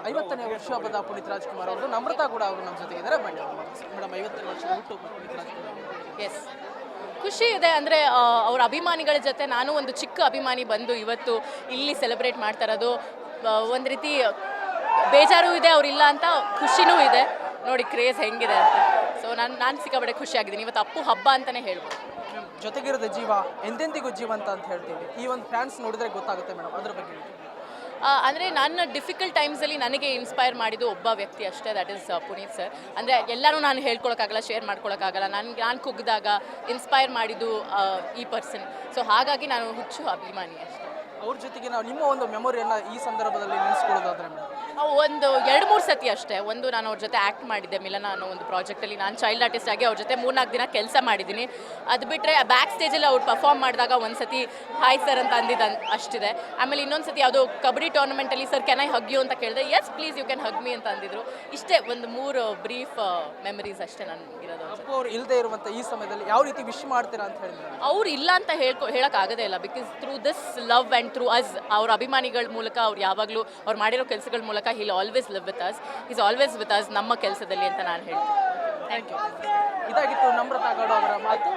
50ನೇ ವರ್ಷ ಪುನೀತ್ ರಾಜ್ಕುಮಾರ್ ಅವರು, ನಮ್ರತಾ ಕೂಡ ಅವರು ನಮ್ಮ ಜೊತೆಗಿದ್ದಾರೆ. ಬನ್ನಿ ಮೇಡಮ್, 50ನೇ ವರ್ಷದ ಹುಟ್ಟುಹಬ್ಬ ಪುನೀತ್ ರಾಜ್ಕುಮಾರ್. ಎಸ್, ಖುಷಿ ಇದೆ. ಅಂದರೆ ಅವ್ರ ಅಭಿಮಾನಿಗಳ ಜೊತೆ ನಾನು ಒಂದು ಚಿಕ್ಕ ಅಭಿಮಾನಿ ಬಂದು ಇವತ್ತು ಇಲ್ಲಿ ಸೆಲೆಬ್ರೇಟ್ ಮಾಡ್ತಾ ಇರೋದು ಒಂದು ರೀತಿ ಬೇಜಾರು ಇದೆ, ಅವರಿಲ್ಲ ಅಂತ ಖುಷಿನೂ ಇದೆ. ನೋಡಿ ಕ್ರೇಜ್ ಹೆಂಗಿದೆ ಅಂತ. ಸೊ ನಾನು ಸಿಕ್ಕಾಪಟ್ಟೆ ಖುಷಿಯಾಗಿದ್ದೀನಿ. ಇವತ್ತು ಅಪ್ಪು ಹಬ್ಬ ಅಂತಲೇ ಹೇಳ್ಬೋದು. ಜೊತೆಗಿರೋದ ಜೀವ ಎಂದೆಂದಿಗೂ ಜೀವಂತ ಅಂತ ಹೇಳ್ತೀವಿ. ಈ ಒಂದು ಫ್ಯಾನ್ಸ್ ನೋಡಿದ್ರೆ ಗೊತ್ತಾಗುತ್ತೆ ಮೇಡಮ್, ಅದ್ರ ಬಗ್ಗೆ. ಅಂದರೆ ನನ್ನ ಡಿಫಿಕಲ್ಟ್ ಟೈಮ್ಸಲ್ಲಿ ನನಗೆ ಇನ್ಸ್ಪೈರ್ ಮಾಡಿದ್ದು ಒಬ್ಬ ವ್ಯಕ್ತಿ ಅಷ್ಟೇ, ದಟ್ ಈಸ್ ಪುನೀತ್ ಸರ್. ಅಂದರೆ ಎಲ್ಲರೂ ನಾನು ಹೇಳ್ಕೊಳಕ್ಕಾಗಲ್ಲ, ಶೇರ್ ಮಾಡ್ಕೊಳಕ್ಕಾಗಲ್ಲ. ನಾನು ಕುಗ್ಗಿದಾಗ ಇನ್ಸ್ಪೈರ್ ಮಾಡಿದ್ದು ಈ ಪರ್ಸನ್. ಸೊ ಹಾಗಾಗಿ ನಾನು ಹುಚ್ಚು ಅಭಿಮಾನಿ ಅಷ್ಟೇ. ಅವ್ರ ಜೊತೆಗೆ ನಾವು ನಿಮ್ಮ ಒಂದು ಮೆಮೊರಿಯನ್ನು ಈ ಸಂದರ್ಭದಲ್ಲಿ ನೆನೆಸ್ಕೊಳ್ಳೋದಾದ್ರೆ ಮೇಡಮ್? ಒಂದು 2-3 ಸತಿ ಅಷ್ಟೇ. ಒಂದು ನಾನು ಅವ್ರ ಜೊತೆ ಆ್ಯಕ್ಟ್ ಮಾಡಿದ್ದೆ ಮಿಲನ ಅನ್ನೋ ಒಂದು ಪ್ರಾಜೆಕ್ಟಲ್ಲಿ. ನಾನು ಚೈಲ್ಡ್ ಆರ್ಟಿಸ್ಟ್ ಆಗಿ ಅವ್ರ ಜೊತೆ 3-4 ದಿನ ಕೆಲಸ ಮಾಡಿದ್ದೀನಿ. ಅದು ಬಿಟ್ಟರೆ ಬ್ಯಾಕ್ ಸ್ಟೇಜಲ್ಲಿ ಅವ್ರು ಪರ್ಫಾರ್ಮ್ ಮಾಡಿದಾಗ ಒಂದು ಸತಿ ಹಾಯ್ ಸರ್ ಅಂತ ಅಂದಿದ್ದು ಅಷ್ಟಿದೆ. ಆಮೇಲೆ ಇನ್ನೊಂದು ಸತಿ ಯಾವುದೋ ಕಬಡ್ಡಿ ಟೂರ್ನಮೆಂಟಲ್ಲಿ sir can I hug you ಅಂತ ಕೇಳಿದೆ. Yes please you can hug me ಅಂತ ಅಂದಿದ್ರು. ಇಷ್ಟೇ ಒಂದು 3 ಬ್ರೀಫ್ ಮೆಮರೀಸ್ ಅಷ್ಟೇ ನನಗಿರೋದು. ಅವ್ರು ಇಲ್ಲದೆ ಇರುವಂಥ ಈ ಸಮಯದಲ್ಲಿ ಯಾವ ರೀತಿ ವಿಶ್ ಮಾಡ್ತೀರಾ ಅಂತ ಹೇಳಿ? ಅವ್ರು ಇಲ್ಲ ಅಂತ ಹೇಳೋಕ್ಕಾಗೋದೇ ಇಲ್ಲ. Because through this love and through us, ಅವ್ರ ಅಭಿಮಾನಿಗಳ ಮೂಲಕ ಅವ್ರು ಯಾವಾಗಲೂ ಅವ್ರು ಮಾಡಿರೋ ಕೆಲಸಗಳ ಮೂಲಕ he'll always live with us, is always with us ನಮ್ಮ ಕೆಲಸದಲ್ಲಿ ಅಂತ ನಾನು ಹೇಳ್ತೀನಿ. Thank you. ಇದಾಗಿತ್ತು ನಮ್ರತಾ ಗೌಡ ಅವರ ಮಾತು.